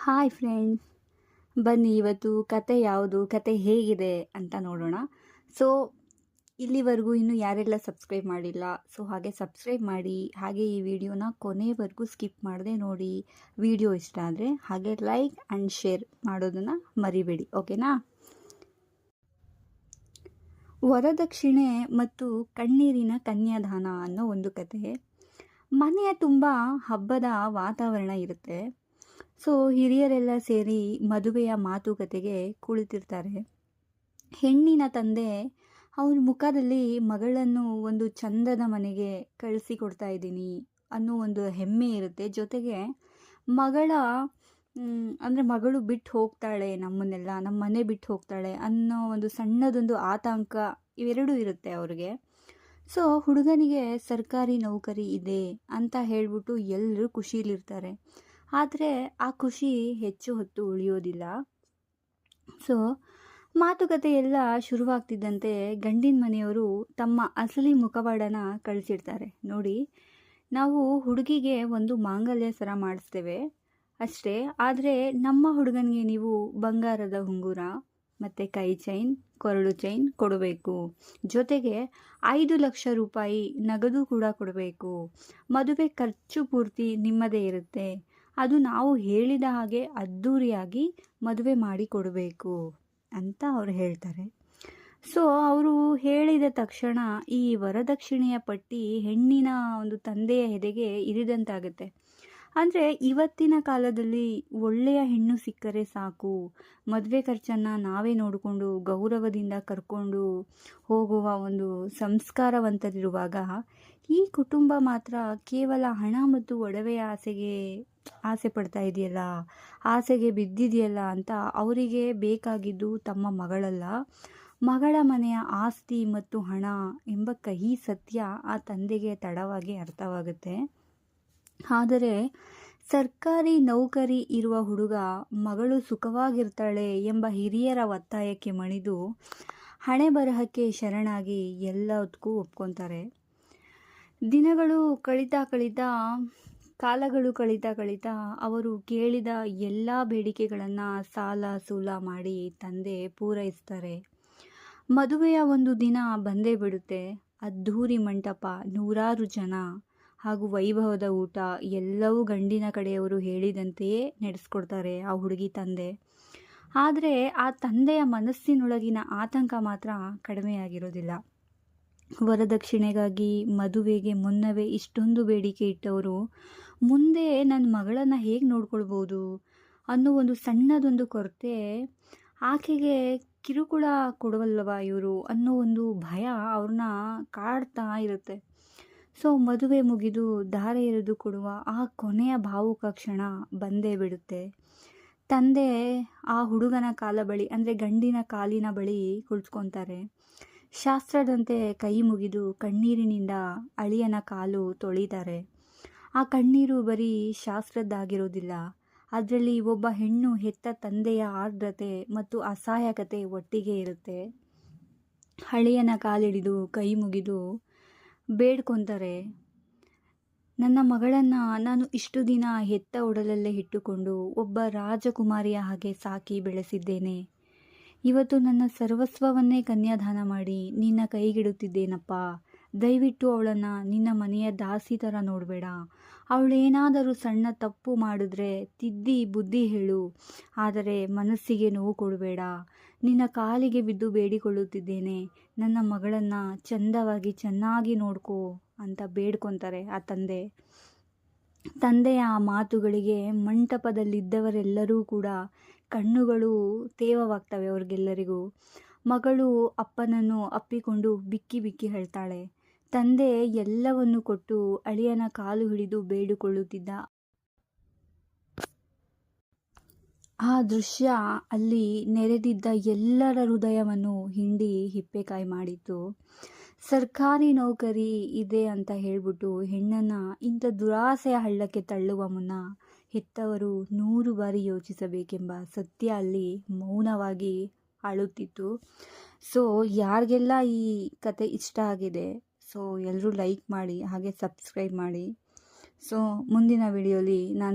Hi friends, ಬನ್ನಿ ಇವತ್ತು ಕತೆ ಯಾವುದು, ಕತೆ ಹೇಗಿದೆ ಅಂತ ನೋಡೋಣ. ಸೊ ಇಲ್ಲಿವರೆಗೂ ಇನ್ನೂ ಯಾರೆಲ್ಲ ಸಬ್ಸ್ಕ್ರೈಬ್ ಮಾಡಿಲ್ಲ, ಸೊ ಹಾಗೆ ಸಬ್ಸ್ಕ್ರೈಬ್ ಮಾಡಿ. ಹಾಗೆ ಈ ವಿಡಿಯೋನ ಕೊನೆವರೆಗೂ ಸ್ಕಿಪ್ ಮಾಡದೆ ನೋಡಿ. ವಿಡಿಯೋ ಇಷ್ಟ ಆದರೆ ಹಾಗೆ ಲೈಕ್ ಆ್ಯಂಡ್ ಶೇರ್ ಮಾಡೋದನ್ನು ಮರಿಬೇಡಿ, ಓಕೆನಾ? ವರದಕ್ಷಿಣೆ ಮತ್ತು ಕಣ್ಣೀರಿನ ಕನ್ಯಾದಾನ ಅನ್ನೋ ಒಂದು ಕತೆ. ಮನೆಯ ತುಂಬ ಹಬ್ಬದ ವಾತಾವರಣ ಇರುತ್ತೆ. ಸೊ ಹಿರಿಯರೆಲ್ಲ ಸೇರಿ ಮದುವೆಯ ಮಾತುಕತೆಗೆ ಕುಳಿತಿರ್ತಾರೆ. ಹೆಣ್ಣಿನ ತಂದೆ ಅವನ ಮುಖದಲ್ಲಿ ಮಗಳನ್ನು ಒಂದು ಚಂದದ ಮನೆಗೆ ಕಳಿಸಿಕೊಡ್ತಾ ಇದ್ದೀನಿ ಅನ್ನೋ ಒಂದು ಹೆಮ್ಮೆ ಇರುತ್ತೆ. ಜೊತೆಗೆ ಮಗಳ ಅಂದರೆ ಮಗಳು ಬಿಟ್ಟು ಹೋಗ್ತಾಳೆ, ನಮ್ಮನ್ನೆಲ್ಲ ನಮ್ಮ ಮನೆ ಬಿಟ್ಟು ಹೋಗ್ತಾಳೆ ಅನ್ನೋ ಒಂದು ಸಣ್ಣದೊಂದು ಆತಂಕ, ಇವೆರಡೂ ಇರುತ್ತೆ ಅವ್ರಿಗೆ. ಸೊ ಹುಡುಗನಿಗೆ ಸರ್ಕಾರಿ ನೌಕರಿ ಇದೆ ಅಂತ ಹೇಳ್ಬಿಟ್ಟು ಎಲ್ಲರೂ ಖುಷಿಲಿರ್ತಾರೆ. ಆದರೆ ಆ ಖುಷಿ ಹೆಚ್ಚು ಹೊತ್ತು ಉಳಿಯೋದಿಲ್ಲ. ಸೊ ಮಾತುಕತೆ ಎಲ್ಲ ಶುರುವಾಗ್ತಿದ್ದಂತೆ ಗಂಡಿನ ಮನೆಯವರು ತಮ್ಮ ಅಸಲಿ ಮುಖವಾಡನ ಕಳಿಸಿಡ್ತಾರೆ. ನೋಡಿ, ನಾವು ಹುಡುಗಿಗೆ ಒಂದು ಮಾಂಗಲ್ಯ ಸರ ಮಾಡಿಸ್ತೇವೆ ಅಷ್ಟೇ, ಆದರೆ ನಮ್ಮ ಹುಡುಗನಿಗೆ ನೀವು ಬಂಗಾರದ ಉಂಗುರ ಮತ್ತು ಕೈ ಚೈನ್, ಕೊರಳು ಚೈನ್ ಕೊಡಬೇಕು. ಜೊತೆಗೆ 5 ಲಕ್ಷ ರೂಪಾಯಿ ನಗದು ಕೂಡ ಕೊಡಬೇಕು. ಮದುವೆ ಖರ್ಚು ಪೂರ್ತಿ ನಿಮ್ಮದೇ ಇರುತ್ತೆ. ಅದು ನಾವು ಹೇಳಿದ ಹಾಗೆ ಅದ್ಧೂರಿಯಾಗಿ ಮದುವೆ ಮಾಡಿ ಕೊಡಬೇಕು ಅಂತ ಅವ್ರು ಹೇಳ್ತಾರೆ. ಸೊ ಅವರು ಹೇಳಿದ ತಕ್ಷಣ ಈ ವರದಕ್ಷಿಣೆಯ ಪಟ್ಟಿ ಹೆಣ್ಣಿನ ಒಂದು ತಂದೆಯ ಎದೆಗೆ ಇರಿದಂತಾಗುತ್ತೆ. ಅಂದರೆ ಇವತ್ತಿನ ಕಾಲದಲ್ಲಿ ಒಳ್ಳೆಯ ಹೆಣ್ಣು ಸಿಕ್ಕರೆ ಸಾಕು, ಮದುವೆ ಖರ್ಚನ್ನು ನಾವೇ ನೋಡಿಕೊಂಡು ಗೌರವದಿಂದ ಕರ್ಕೊಂಡು ಹೋಗುವ ಒಂದು ಸಂಸ್ಕಾರವಂತರಿರುವಾಗ ಈ ಕುಟುಂಬ ಮಾತ್ರ ಕೇವಲ ಹಣ ಮತ್ತು ಒಡವೆಯ ಆಸೆ ಪಡ್ತಾ ಇದೆಯಲ್ಲ, ಆಸೆಗೆ ಬಿದ್ದಿದೆಯಲ್ಲ ಅಂತ ಅವರಿಗೆ ಬೇಕಾಗಿದ್ದು ತಮ್ಮ ಮಗಳಲ್ಲ, ಮಗಳ ಮನೆಯ ಆಸ್ತಿ ಮತ್ತು ಹಣ ಎಂಬ ಕಹಿ ಸತ್ಯ ಆ ತಂದೆಗೆ ತಡವಾಗಿ ಅರ್ಥವಾಗುತ್ತೆ. ಆದರೆ ಸರ್ಕಾರಿ ನೌಕರಿ ಇರುವ ಹುಡುಗ ಮಗಳು ಸುಖವಾಗಿರ್ತಾಳೆ ಎಂಬ ಹಿರಿಯರ ಒತ್ತಾಯಕ್ಕೆ ಮಣಿದು ಹಣೆ ಬರಹಕ್ಕೆ ಶರಣಾಗಿ ಎಲ್ಲದಕ್ಕೂ ಒಪ್ಕೊತಾರೆ. ದಿನಗಳು ಕಾಲಗಳು ಕಳೀತಾ ಅವರು ಕೇಳಿದ ಎಲ್ಲ ಬೇಡಿಕೆಗಳನ್ನು ಸಾಲ ಸೂಲ ಮಾಡಿ ತಂದೆ ಪೂರೈಸ್ತಾರೆ. ಮದುವೆಯ ಒಂದು ದಿನ ಬಂದೇ ಬಿಡುತ್ತೆ. ಅದ್ಧೂರಿ ಮಂಟಪ, 100 ಜನ ಹಾಗೂ ವೈಭವದ ಊಟ ಎಲ್ಲವೂ ಗಂಡಿನ ಕಡೆಯವರು ಹೇಳಿದಂತೆಯೇ ನಡೆಸ್ಕೊಡ್ತಾರೆ ಆ ಹುಡುಗಿ ತಂದೆ. ಆದರೆ ಆ ತಂದೆಯ ಮನಸ್ಸಿನೊಳಗಿನ ಆತಂಕ ಮಾತ್ರ ಕಡಿಮೆಯಾಗಿರೋದಿಲ್ಲ. ವರದಕ್ಷಿಣೆಗಾಗಿ ಮದುವೆಗೆ ಮುನ್ನವೇ ಇಷ್ಟೊಂದು ಬೇಡಿಕೆ ಇಟ್ಟವರು ಮುಂದೆ ನನ್ನ ಮಗಳನ್ನು ಹೇಗೆ ನೋಡ್ಕೊಳ್ಬೋದು ಅನ್ನೋ ಒಂದು ಸಣ್ಣದೊಂದು ಕೊರತೆ, ಆಕೆಗೆ ಕಿರುಕುಳ ಕೊಡವಲ್ಲವ ಇವರು ಅನ್ನೋ ಒಂದು ಭಯ ಅವ್ರನ್ನ ಕಾಡ್ತಾ ಇರುತ್ತೆ. ಸೊ ಮದುವೆ ಮುಗಿದು ಧಾರೆ ಎರೆದು ಕೊಡುವ ಆ ಕೊನೆಯ ಭಾವುಕ ಕ್ಷಣ ಬಂದೇ ಬಿಡುತ್ತೆ. ತಂದೆ ಆ ಹುಡುಗನ ಕಾಲ ಬಳಿ, ಅಂದರೆ ಗಂಡಿನ ಕಾಲಿನ ಬಳಿ ಕುಳಿತುಕೊತಾರೆ. ಶಾಸ್ತ್ರದಂತೆ ಕೈ ಮುಗಿದು ಕಣ್ಣೀರಿನಿಂದ ಅಳಿಯನ ಕಾಲು ತೊಳಿತಾರೆ. ಆ ಕಣ್ಣೀರು ಬರೀ ಶಾಸ್ತ್ರದ್ದಾಗಿರೋದಿಲ್ಲ, ಅದರಲ್ಲಿ ಒಬ್ಬ ಹೆಣ್ಣು ಹೆತ್ತ ತಂದೆಯ ಆರ್ದ್ರತೆ ಮತ್ತು ಅಸಹಾಯಕತೆ ಒಟ್ಟಿಗೆ ಇರುತ್ತೆ. ಅಳಿಯನ ಕಾಲಿಡಿದು ಕೈ ಮುಗಿದು ಬೇಡ್ಕೊತಾರೆ, ನನ್ನ ಮಗಳನ್ನು ನಾನು ಇಷ್ಟು ದಿನ ಹೆತ್ತ ಒಡಲಲ್ಲೇ ಇಟ್ಟುಕೊಂಡು ಒಬ್ಬ ರಾಜಕುಮಾರಿಯ ಹಾಗೆ ಸಾಕಿ ಬೆಳೆಸಿದ್ದೇನೆ. ಇವತ್ತು ನನ್ನ ಸರ್ವಸ್ವವನ್ನೇ ಕನ್ಯಾದಾನ ಮಾಡಿ ನಿನ್ನ ಕೈಗಿಡುತ್ತಿದ್ದೇನಪ್ಪ. ದಯವಿಟ್ಟು ಅವಳನ್ನು ನಿನ್ನ ಮನೆಯ ದಾಸಿ ಥರ ನೋಡಬೇಡ. ಅವಳೇನಾದರೂ ಸಣ್ಣ ತಪ್ಪು ಮಾಡಿದ್ರೆ ತಿದ್ದಿ ಬುದ್ಧಿ ಹೇಳು, ಆದರೆ ಮನಸ್ಸಿಗೆ ನೋವು ಕೊಡಬೇಡ. ನಿನ್ನ ಕಾಲಿಗೆ ಬಿದ್ದು ಬೇಡಿಕೊಳ್ಳುತ್ತಿದ್ದೇನೆ, ನನ್ನ ಮಗಳನ್ನು ಚೆನ್ನಾಗಿ ನೋಡ್ಕೋ ಅಂತ ಬೇಡ್ಕೊತಾರೆ ಆ ತಂದೆ. ತಂದೆಯ ಆ ಮಾತುಗಳಿಗೆ ಮಂಟಪದಲ್ಲಿದ್ದವರೆಲ್ಲರೂ ಕೂಡ ಕಣ್ಣುಗಳು ತೇವವಾಗ್ತವೆ ಅವ್ರಿಗೆಲ್ಲರಿಗೂ. ಮಗಳು ಅಪ್ಪನನ್ನು ಅಪ್ಪಿಕೊಂಡು ಬಿಕ್ಕಿ ಬಿಕ್ಕಿ ಹೇಳ್ತಾಳೆ. ತಂದೆ ಎಲ್ಲವನ್ನು ಕೊಟ್ಟು ಅಳಿಯನ ಕಾಲು ಹಿಡಿದು ಬೇಡಿಕೊಳ್ಳುತ್ತಿದ್ದ ಆ ದೃಶ್ಯ ಅಲ್ಲಿ ನೆರೆದಿದ್ದ ಎಲ್ಲರ ಹೃದಯವನ್ನು ಹಿಂಡಿ ಹಿಪ್ಪೆಕಾಯಿ ಮಾಡಿತ್ತು. ಸರ್ಕಾರಿ ನೌಕರಿ ಇದೆ ಅಂತ ಹೇಳ್ಬಿಟ್ಟು ಹೆಣ್ಣನ್ನು ಇಂಥ ದುರಾಸೆಯ ಹಳ್ಳಕ್ಕೆ ತಳ್ಳುವ ಮುನ್ನ ಹೆತ್ತವರು 100 ಬಾರಿ ಯೋಚಿಸಬೇಕೆಂಬ ಸತ್ಯ ಅಲ್ಲಿ ಮೌನವಾಗಿ ಅಳುತ್ತಿತ್ತು. ಸೊ ಯಾರಿಗೆಲ್ಲ ಈ ಕತೆ ಇಷ್ಟ ಆಗಿದೆ, ಸೊ ಎಲ್ಲರೂ ಲೈಕ್ ಮಾಡಿ ಹಾಗೆ ಸಬ್ಸ್ಕ್ರೈಬ್ ಮಾಡಿ. ಸೊ ಮುಂದಿನ ವಿಡಿಯೋಲಿ ನಾನು